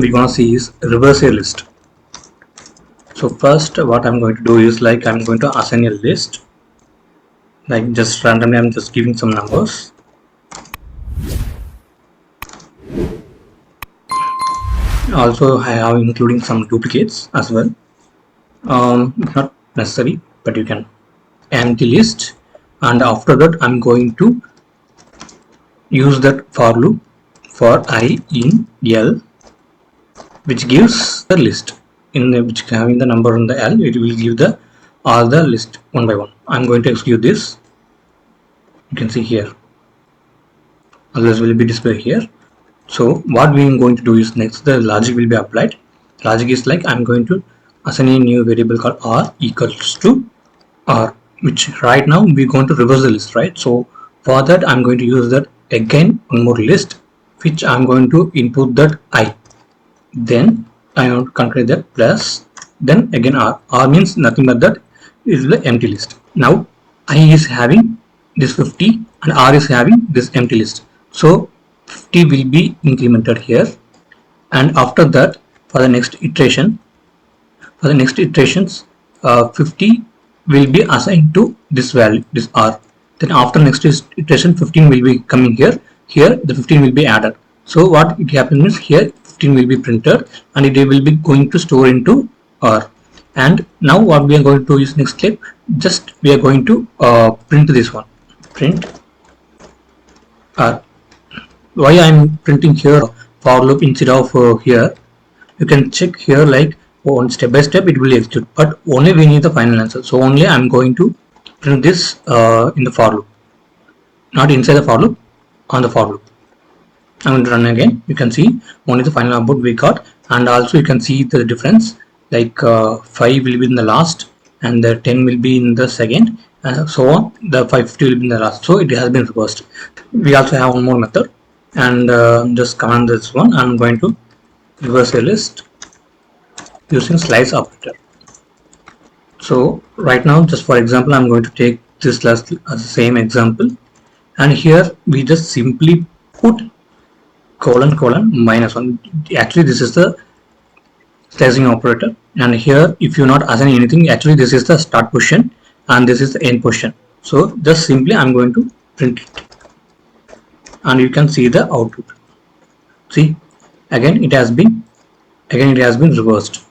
we're gonna see is reverse a list. So first what I'm going to do is like I'm going to assign a list, like just randomly I'm just giving some numbers. Also I have including some duplicates as well. Not necessary, but you can empty list, and after that I'm going to use that for loop for I in L, which gives the list in the, which having the number in the L, it will give the all the list one by one. I'm going to execute this. You can see here all this will be displayed here. So what we are going to do is next the logic will be applied. Logic is like I'm going to assign a new variable called r equals to r, which right now we're going to reverse the list, right? So for that I'm going to use that again one more list, which I'm going to input that I, then I want to conclude that plus, then again r means nothing but that is the empty list. Now I is having this 50 and r is having this empty list, so 50 will be incremented here, and after that for the next iteration, for the next iterations 50 will be assigned to this value, this r. Then after next iteration 15 will be coming here, here the 15 will be added. So what it happens is here 15 will be printed and it will be going to store into r. And now what we are going to use next step, just we are going to print this one, print r. Why I am printing here for loop instead of here, you can check here like on step by step it will execute, but only we need the final answer. So only I'm going to print this in the for loop, not inside the for loop, on the for loop. I'm going to run again. You can see only the final output we got, and also you can see the difference, like 5 will be in the last and the 10 will be in the second, and so on. The 550 will be in the last, so it has been reversed. We also have one more method, and just command this one. I'm going to reverse a list using slice operator. So right now, just for example, I'm going to take this last as the same example, and here we just simply put colon colon -1. Actually this is the slicing operator, and here if you're not assigning anything, actually this is the start position and this is the end position. So just simply I'm going to print it, and you can see the output. See, again it has been reversed.